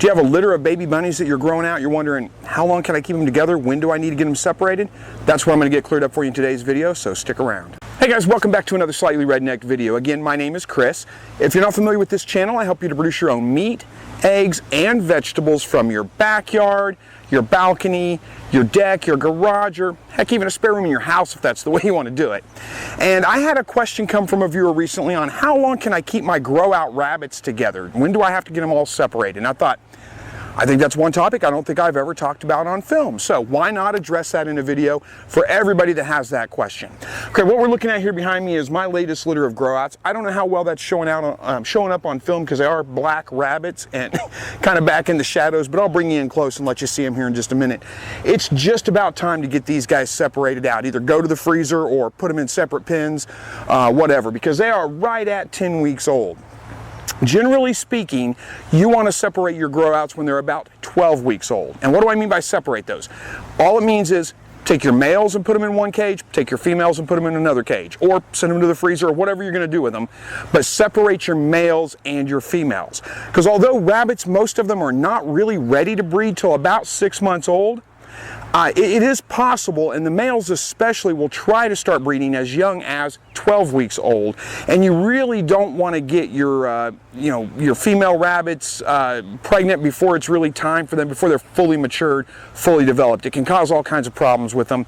Do you have a litter of baby bunnies that you're growing out? You're wondering, how long can I keep them together? When do I need to get them separated? That's what I'm going to get cleared up for you in today's video, so stick around. Hey guys, welcome back to another Slightly Redneck video. Again, my name is Chris. If you're not familiar with this channel, I help you to produce your own meat, eggs, and vegetables from your backyard, your balcony, your deck, your garage, or heck, even a spare room in your house if that's the way you want to do it. And I had a question come from a viewer recently on how long can I keep my grow out rabbits together? When do I have to get them all separated? And I thought, I think that's one topic I don't think I've ever talked about on film. So why not address that in a video for everybody that has that question? Okay, what we're looking at here behind me is my latest litter of grow outs. I don't know how well that's showing up on film because they are black rabbits and kind of back in the shadows, but I'll bring you in close and let you see them here in just a minute. It's just about time to get these guys separated out. Either go to the freezer or put them in separate pens, whatever, because they are right at 10 weeks old. Generally speaking, you want to separate your grow outs when they're about 12 weeks old. And what do I mean by separate those? All it means is take your males and put them in one cage, take your females and put them in another cage, or send them to the freezer or whatever you're going to do with them. But separate your males and your females. Because although rabbits, most of them are not really ready to breed till about 6 months old, it is possible, and the males especially will try to start breeding as young as 12 weeks old, and you really don't want to get your your female rabbits pregnant before it's really time for them, before they're fully matured, fully developed. It can cause all kinds of problems with them.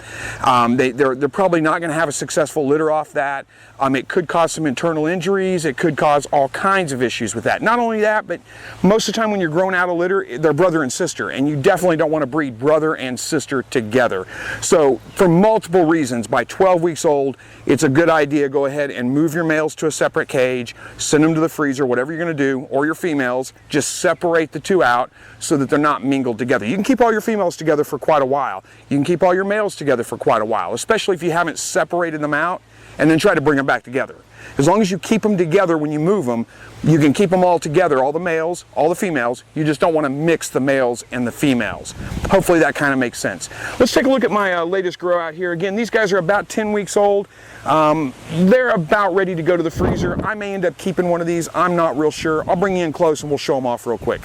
They're probably not going to have a successful litter off that. It could cause some internal injuries. It could cause all kinds of issues with that. Not only that, but most of the time when you're growing out a litter, they're brother and sister, and you definitely don't want to breed brother and sister together. So for multiple reasons, by 12 weeks old, it's a good idea. Go ahead and move your males to a separate cage, send them to the freezer, whatever you're going to do, or your females, just separate the two out so that they're not mingled together. You can keep all your females together for quite a while. You can keep all your males together for quite a while, especially if you haven't separated them out and then try to bring them back together. As long as you keep them together when you move them, you can keep them all together, all the males, all the females. You just don't want to mix the males and the females. Hopefully that kind of makes sense. Let's take a look at my latest grow out here. Again, these guys are about 10 weeks old. They're about ready to go to the freezer. I may end up keeping one of these. I'm not real sure. I'll bring you in close and we'll show them off real quick.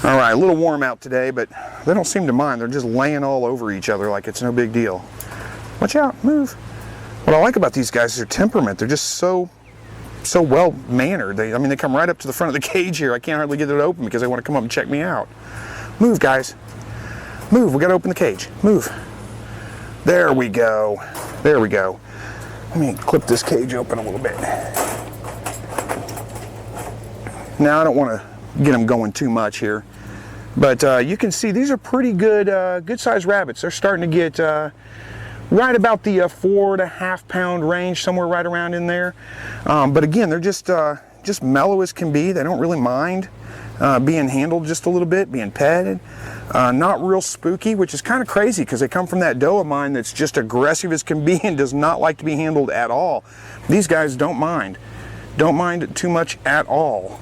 All right, a little warm out today, but they don't seem to mind. They're just laying all over each other like it's no big deal. Watch out, move. What I like about these guys is their temperament. They're just so well mannered. They come right up to the front of the cage here. I can't hardly get it open because they want to come up and check me out. Move, guys. Move. We got to open the cage. Move. There we go. There we go. Let me clip this cage open a little bit. Now I don't want to get them going too much here, but you can see these are pretty good sized rabbits. They're starting to get right about the 4.5 pound range, somewhere right around in there. But again, they're just mellow as can be. They don't really mind being handled just a little bit, being petted. Not real spooky, which is kind of crazy because they come from that doe of mine that's just aggressive as can be and does not like to be handled at all. These guys don't mind too much at all.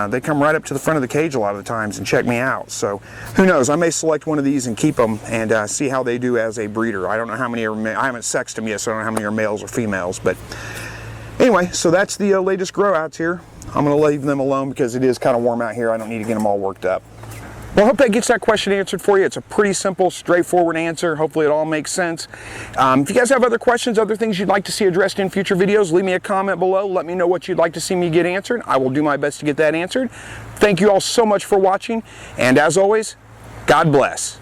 They come right up to the front of the cage a lot of the times and check me out. So who knows, I may select one of these and keep them and see how they do as a breeder. I don't know how many are, I haven't sexed them yet, so I don't know how many are males or females. But anyway, so that's the latest grow outs here. I'm going to leave them alone because it is kind of warm out here. I don't need to get them all worked up. Well, I hope that gets that question answered for you. It's a pretty simple, straightforward answer. Hopefully it all makes sense. If you guys have other questions, other things you'd like to see addressed in future videos, leave me a comment below. Let me know what you'd like to see me get answered. I will do my best to get that answered. Thank you all so much for watching. And as always, God bless.